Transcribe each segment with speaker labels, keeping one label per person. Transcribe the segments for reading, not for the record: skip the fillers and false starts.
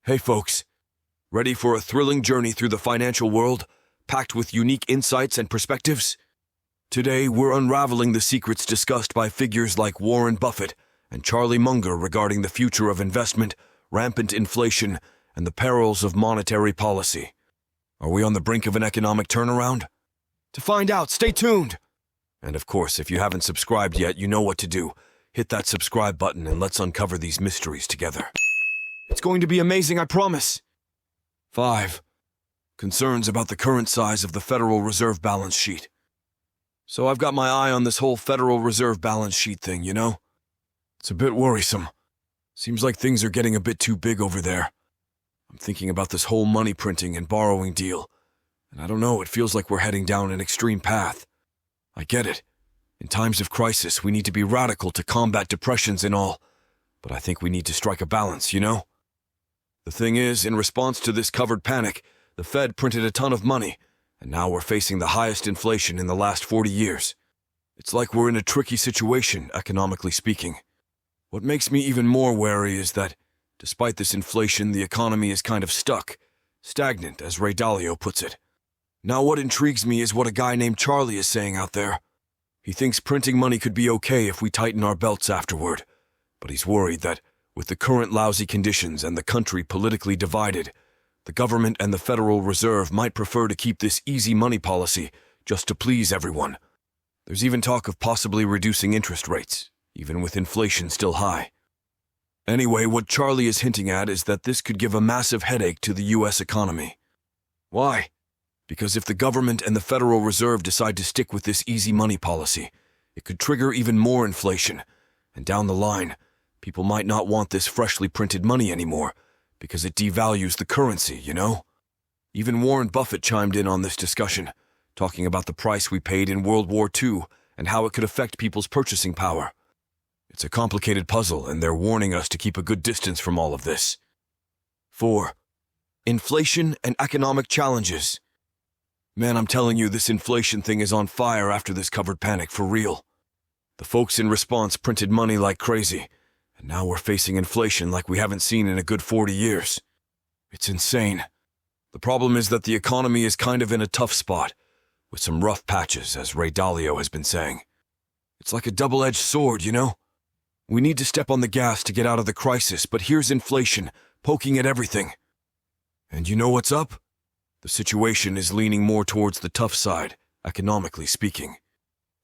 Speaker 1: Hey folks, ready for a thrilling journey through the financial world, packed with unique insights and perspectives? Today, we're unraveling the secrets discussed by figures like Warren Buffett and Charlie Munger regarding the future of investment, rampant inflation, and the perils of monetary policy. Are we on the brink of an economic turnaround? To find out, stay tuned! And of course, if you haven't subscribed yet, you know what to do. Hit that subscribe button and let's uncover these mysteries together. It's going to be amazing, I promise. 5. Concerns about the current size of the Federal Reserve balance sheet. So I've got my eye on this whole Federal Reserve balance sheet thing, you know? It's a bit worrisome. Seems like things are getting a bit too big over there. I'm thinking about this whole money printing and borrowing deal. And I don't know, it feels like we're heading down an extreme path. I get it. In times of crisis, we need to be radical to combat depressions and all. But I think we need to strike a balance, you know? The thing is, in response to this covered panic, the Fed printed a ton of money, and now we're facing the highest inflation in the last 40 years. It's like we're in a tricky situation, economically speaking. What makes me even more wary is that, despite this inflation, the economy is kind of stuck, stagnant, as Ray Dalio puts it. Now what intrigues me is what a guy named Charlie is saying out there. He thinks printing money could be okay if we tighten our belts afterward, but he's worried that, with the current lousy conditions and the country politically divided, the government and the Federal Reserve might prefer to keep this easy money policy just to please everyone. There's even talk of possibly reducing interest rates, even with inflation still high. Anyway, what Charlie is hinting at is that this could give a massive headache to the U.S. economy. Why? Because if the government and the Federal Reserve decide to stick with this easy money policy, it could trigger even more inflation, and down the line, people might not want this freshly printed money anymore, because it devalues the currency, you know? Even Warren Buffett chimed in on this discussion, talking about the price we paid in World War II and how it could affect people's purchasing power. It's a complicated puzzle, and they're warning us to keep a good distance from all of this. 4. Inflation and economic challenges. Man, I'm telling you, this inflation thing is on fire after this covered panic, for real. The folks in response printed money like crazy, and now we're facing inflation like we haven't seen in a good 40 years. It's insane. The problem is that the economy is kind of in a tough spot, with some rough patches, as Ray Dalio has been saying. It's like a double-edged sword, you know? We need to step on the gas to get out of the crisis, but here's inflation, poking at everything. And you know what's up? The situation is leaning more towards the tough side, economically speaking.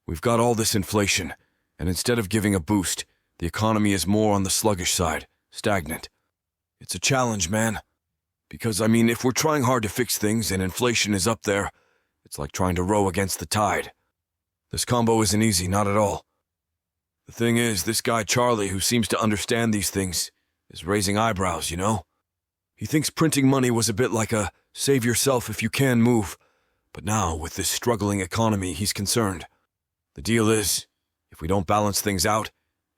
Speaker 1: We've got all this inflation, and instead of giving a boost, the economy is more on the sluggish side, stagnant. It's a challenge, man. Because, if we're trying hard to fix things and inflation is up there, it's like trying to row against the tide. This combo isn't easy, not at all. The thing is, this guy Charlie, who seems to understand these things, is raising eyebrows, you know? He thinks printing money was a bit like a save yourself if you can move. But now, with this struggling economy, he's concerned. The deal is, if we don't balance things out,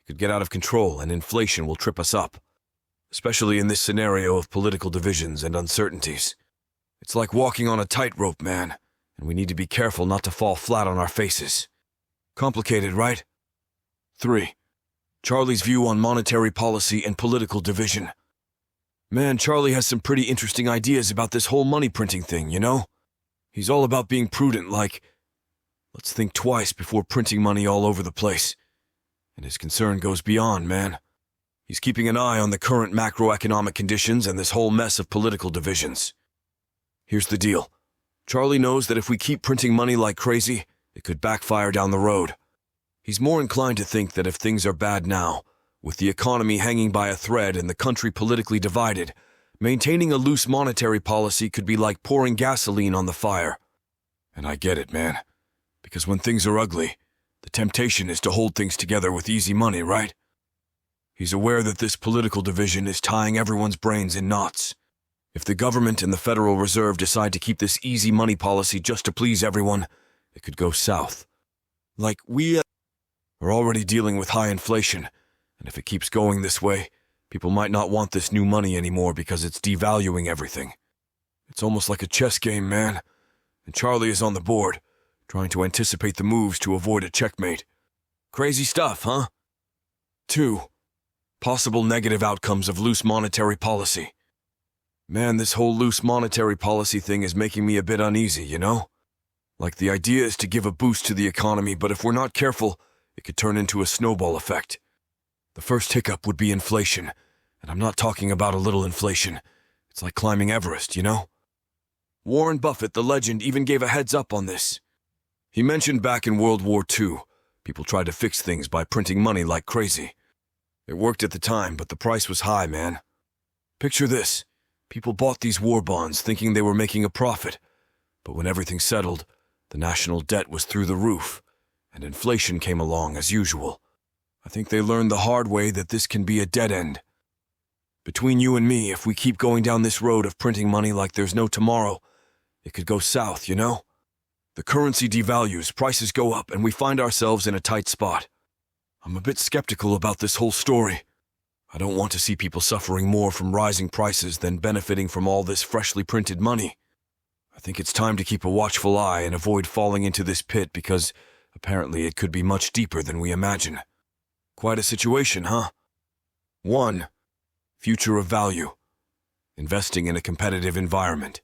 Speaker 1: it could get out of control and inflation will trip us up. Especially in this scenario of political divisions and uncertainties. It's like walking on a tightrope, man, and we need to be careful not to fall flat on our faces. Complicated, right? 3. Charlie's view on monetary policy and political division. Man, Charlie has some pretty interesting ideas about this whole money printing thing, you know? He's all about being prudent, like, let's think twice before printing money all over the place. And his concern goes beyond, man. He's keeping an eye on the current macroeconomic conditions and this whole mess of political divisions. Here's the deal. Charlie knows that if we keep printing money like crazy, it could backfire down the road. He's more inclined to think that if things are bad now, with the economy hanging by a thread and the country politically divided, maintaining a loose monetary policy could be like pouring gasoline on the fire. And I get it, man. Because when things are ugly, the temptation is to hold things together with easy money, right? He's aware that this political division is tying everyone's brains in knots. If the government and the Federal Reserve decide to keep this easy money policy just to please everyone, it could go south. Like, we are already dealing with high inflation, and if it keeps going this way, people might not want this new money anymore because it's devaluing everything. It's almost like a chess game, man. And Charlie is on the board, trying to anticipate the moves to avoid a checkmate. Crazy stuff, huh? 2. Possible negative outcomes of loose monetary policy. Man, this whole loose monetary policy thing is making me a bit uneasy, you know? Like the idea is to give a boost to the economy, but if we're not careful, it could turn into a snowball effect. The first hiccup would be inflation, and I'm not talking about a little inflation. It's like climbing Everest, you know? Warren Buffett, the legend, even gave a heads up on this. He mentioned back in World War II, people tried to fix things by printing money like crazy. It worked at the time, but the price was high, man. Picture this. People bought these war bonds thinking they were making a profit, but when everything settled, the national debt was through the roof, and inflation came along as usual. I think they learned the hard way that this can be a dead end. Between you and me, if we keep going down this road of printing money like there's no tomorrow, it could go south, you know? The currency devalues, prices go up, and we find ourselves in a tight spot. I'm a bit skeptical about this whole story. I don't want to see people suffering more from rising prices than benefiting from all this freshly printed money. I think it's time to keep a watchful eye and avoid falling into this pit because apparently it could be much deeper than we imagine. Quite a situation, huh? 1. Future of value. Investing in a competitive environment.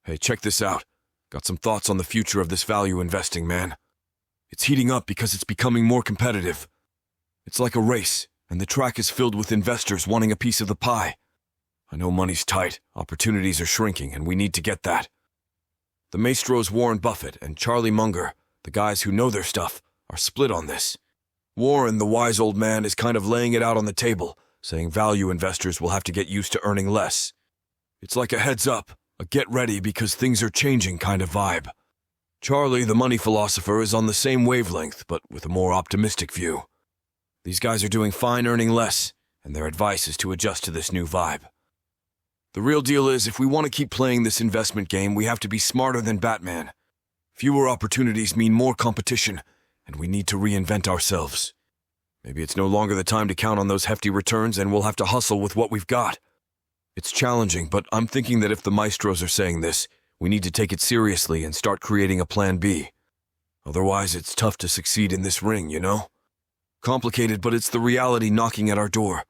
Speaker 1: Hey, check this out. Got some thoughts on the future of this value investing, man. It's heating up because it's becoming more competitive. It's like a race, and the track is filled with investors wanting a piece of the pie. I know money's tight, opportunities are shrinking, and we need to get that. The maestros Warren Buffett and Charlie Munger, the guys who know their stuff, are split on this. Warren, the wise old man, is kind of laying it out on the table, saying value investors will have to get used to earning less. It's like a heads up, a get ready because things are changing kind of vibe. Charlie, the money philosopher, is on the same wavelength, but with a more optimistic view. These guys are doing fine earning less, and their advice is to adjust to this new vibe. The real deal is, if we want to keep playing this investment game, we have to be smarter than Batman. Fewer opportunities mean more competition, and we need to reinvent ourselves. Maybe it's no longer the time to count on those hefty returns, and we'll have to hustle with what we've got. It's challenging, but I'm thinking that if the maestros are saying this, we need to take it seriously and start creating a plan B. Otherwise, it's tough to succeed in this ring, you know? Complicated, but it's the reality knocking at our door.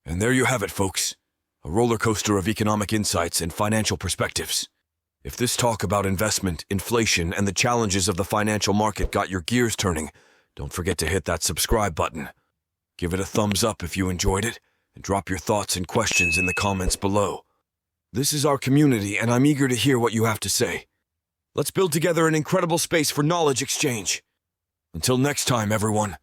Speaker 1: And there you have it, folks. A roller coaster of economic insights and financial perspectives. If this talk about investment, inflation, and the challenges of the financial market got your gears turning, don't forget to hit that subscribe button. Give it a thumbs up if you enjoyed it, and drop your thoughts and questions in the comments below. This is our community, and I'm eager to hear what you have to say. Let's build together an incredible space for knowledge exchange. Until next time, everyone.